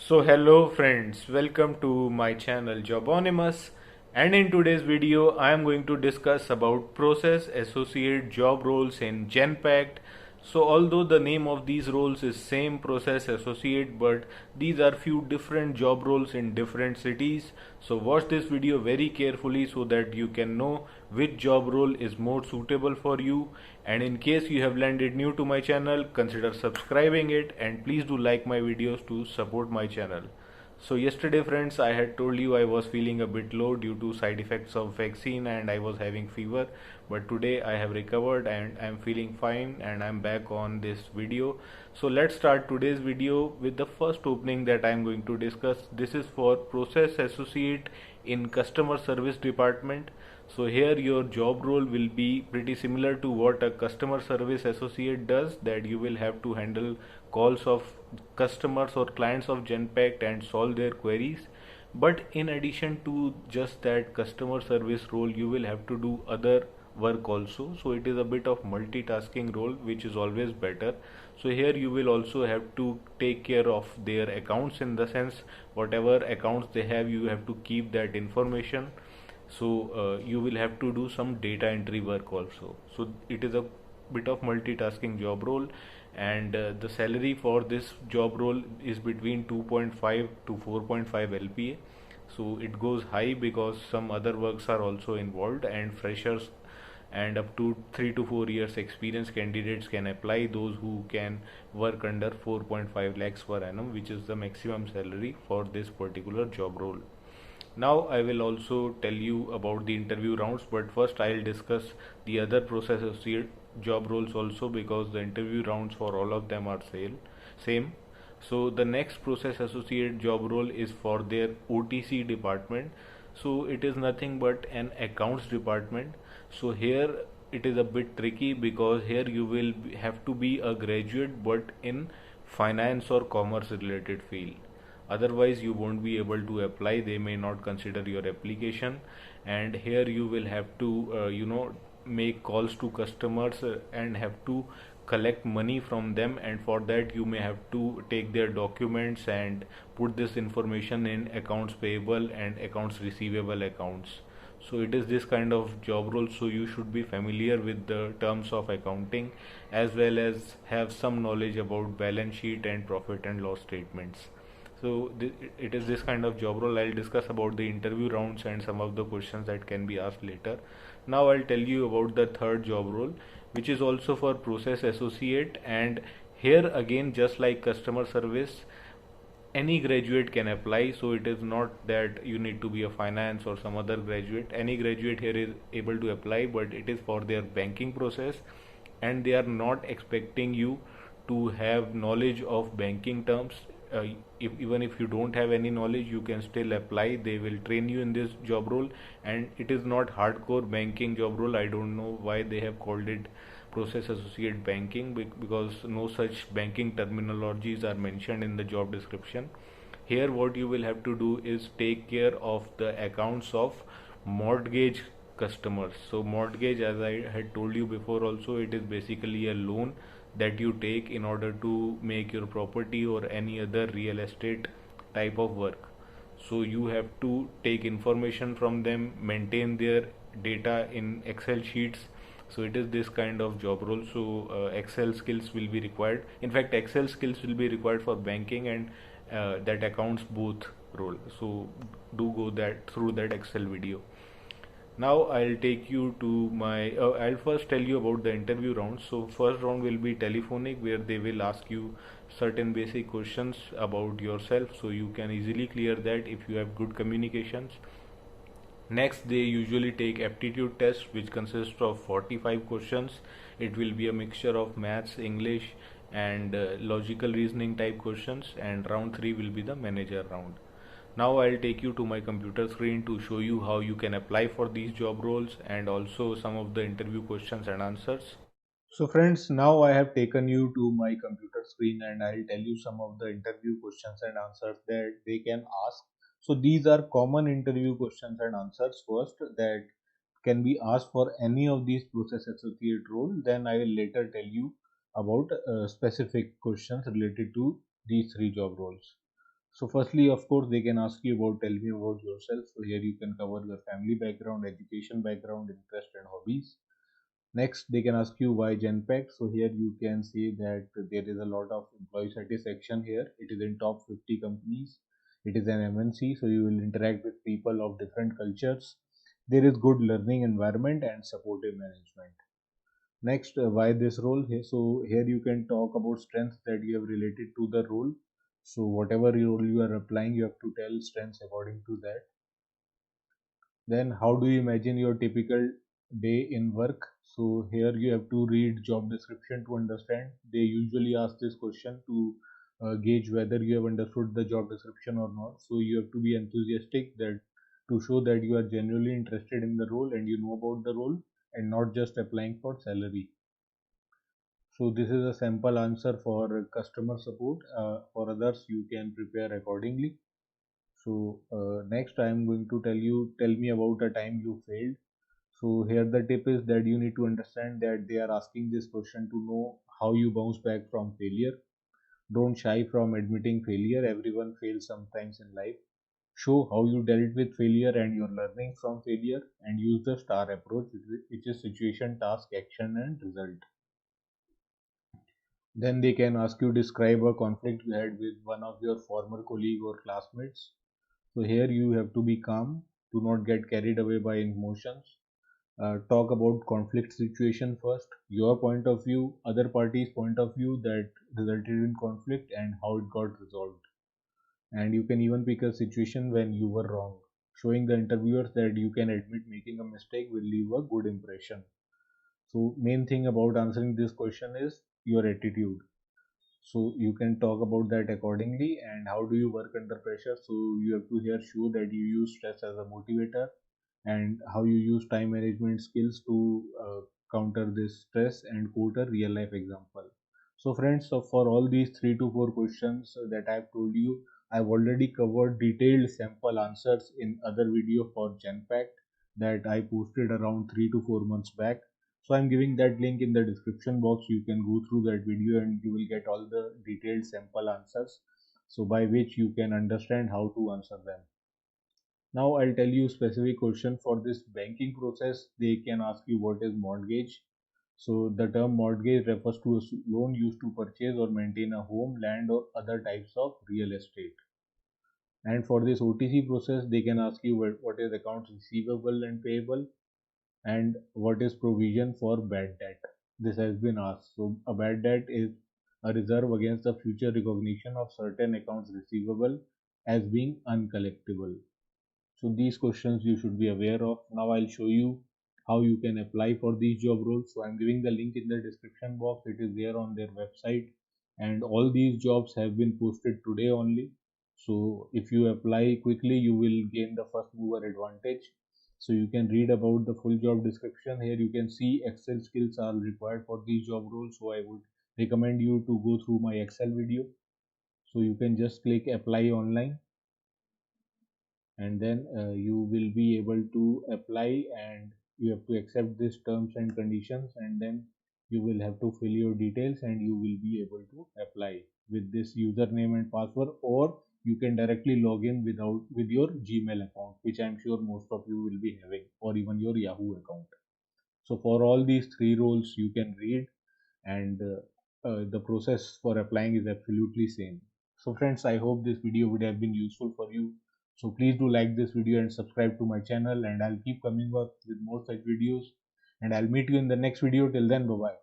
So hello friends, welcome to my channel Jobonymous, and in today's video I am going to discuss about process associate job roles in Genpact. So although the name of these roles is same process associate, but these are few different job roles in different cities. So watch this video very carefully so that you can know which job role is more suitable for you. And in case you have landed new to my channel, consider subscribing it, and please do like my videos to support my channel. So yesterday friends, I had told you I was feeling a bit low due to side effects of vaccine and I was having fever, but today I have recovered and I am feeling fine and I am back on this video. So let's start today's video with the first opening that I am going to discuss. This is for process associate in customer service department. So here your job role will be pretty similar to what a customer service associate does, that you will have to handle calls of customers or clients of Genpact and solve their queries. But in addition to just that customer service role, you will have to do other work also. So it is a bit of multitasking role, which is always better. So here you will also have to take care of their accounts, in the sense whatever accounts they have, you have to keep that information. So you will have to do some data entry work also. So it is a bit of multitasking job role, and the salary for this job role is between 2.5 to 4.5 LPA. So it goes high because some other works are also involved, and freshers and up to 3 to 4 years experience candidates can apply, those who can work under 4.5 lakhs per annum, which is the maximum salary for this particular job role. Now I will also tell you about the interview rounds, but first I'll discuss the other process associate job roles also, because the interview rounds for all of them are same. So the next process associate job role is for their OTC department. So it is nothing but an accounts department. So here it is a bit tricky, because here you will have to be a graduate but in finance or commerce related field. Otherwise you won't be able to apply, they may not consider your application. And here you will have to make calls to customers and have to collect money from them, and for that you may have to take their documents and put this information in accounts payable and accounts receivable accounts. So it is this kind of job role, so you should be familiar with the terms of accounting, as well as have some knowledge about balance sheet and profit and loss statements. So it is this kind of job role. I'll discuss about the interview rounds and some of the questions that can be asked later. Now I'll tell you about the third job role, which is also for process associate. And here again, just like customer service, any graduate can apply. So it is not that you need to be a finance or some other graduate. Any graduate here is able to apply, but it is for their banking process, and they are not expecting you to have knowledge of banking terms. Even if you don't have any knowledge, you can still apply. They will train you in this job role, and it is not hardcore banking job role. I don't know why they have called it process associate banking, because no such banking terminologies are mentioned in the job description. Here what you will have to do is take care of the accounts of mortgage customers. So mortgage, as I had told you before also, it is basically a loan that you take in order to make your property or any other real estate type of work. So you have to take information from them, maintain their data in Excel sheets. So it is this kind of job role. So Excel skills will be required. In fact, Excel skills will be required for banking and that accounts both role. So do go that through that Excel video. Now I'll take you to my I'll first tell you about the interview round. So first round will be telephonic, where they will ask you certain basic questions about yourself, so you can easily clear that if you have good communications. Next, they usually take aptitude test, which consists of 45 questions. It will be a mixture of maths, English, and logical reasoning type questions. And round 3 will be the manager round. Now I'll take you to my computer screen to show you how you can apply for these job roles, and also some of the interview questions and answers. So friends, now I have taken you to my computer screen, and I'll tell you some of the interview questions and answers that they can ask. So these are common interview questions and answers first that can be asked for any of these process associate role. Then I will later tell you about specific questions related to these three job roles. So firstly, of course, they can ask you about tell me about yourself. So here you can cover your family background, education background, interest and hobbies. Next, they can ask you why Genpact. So here you can see that there is a lot of employee satisfaction here. It is in top 50 companies. It is an MNC, so you will interact with people of different cultures. There is good learning environment and supportive management. Next, why this role? So here you can talk about strengths that you have related to the role. So whatever role you are applying, you have to tell strengths according to that. Then how do you imagine your typical day in work? So here you have to read job description to understand. They usually ask this question to gauge whether you have understood the job description or not. So you have to be enthusiastic that to show that you are genuinely interested in the role and you know about the role and not just applying for salary. So this is a sample answer for customer support. For others, you can prepare accordingly. So next, I am going to tell me about a time you failed. So here the tip is that you need to understand that they are asking this question to know how you bounce back from failure. Don't shy from admitting failure. Everyone fails sometimes in life. Show how you dealt with failure and your learning from failure, and use the STAR approach, which is situation, task, action, and result. Then they can ask you describe a conflict you had with one of your former colleague or classmates. So here you have to be calm, do not get carried away by emotions. Talk about conflict situation first, your point of view, other party's point of view that resulted in conflict and how it got resolved. And you can even pick a situation when you were wrong. Showing the interviewers that you can admit making a mistake will leave a good impression. So main thing about answering this question is your attitude. So you can talk about that accordingly. And how do you work under pressure? So you have to here show that you use stress as a motivator and how you use time management skills to counter this stress and quote a real life example. So friends, so for all these 3 to 4 questions that I've told you, I've already covered detailed sample answers in other video for Genpact that I posted around 3 to 4 months back. So I'm giving that link in the description box. You can go through that video and you will get all the detailed sample answers, so by which you can understand how to answer them. Now I'll tell you specific question for this banking process. They can ask you what is mortgage. So the term mortgage refers to a loan used to purchase or maintain a home, land or other types of real estate. And for this OTC process, they can ask you what is accounts receivable and payable and what is provision for bad debt. This has been asked. So a bad debt is a reserve against the future recognition of certain accounts receivable as being uncollectible. So these questions you should be aware of. Now I'll show you how you can apply for these job roles. So I'm giving the link in the description box. It is there on their website and all these jobs have been posted today only. So if you apply quickly, you will gain the first mover advantage. So you can read about the full job description. Here you can see Excel skills are required for these job roles. So I would recommend you to go through my Excel video. So you can just click apply online and then you will be able to apply and you have to accept these terms and conditions and then you will have to fill your details and you will be able to apply with this username and password, or you can directly log in with your Gmail account, which I'm sure most of you will be having, or even your Yahoo account. So for all these 3 roles you can read, and the process for applying is absolutely same. So friends, I hope this video would have been useful for you. So please do like this video and subscribe to my channel, and I'll keep coming up with more such videos, and I'll meet you in the next video. Till then, bye bye.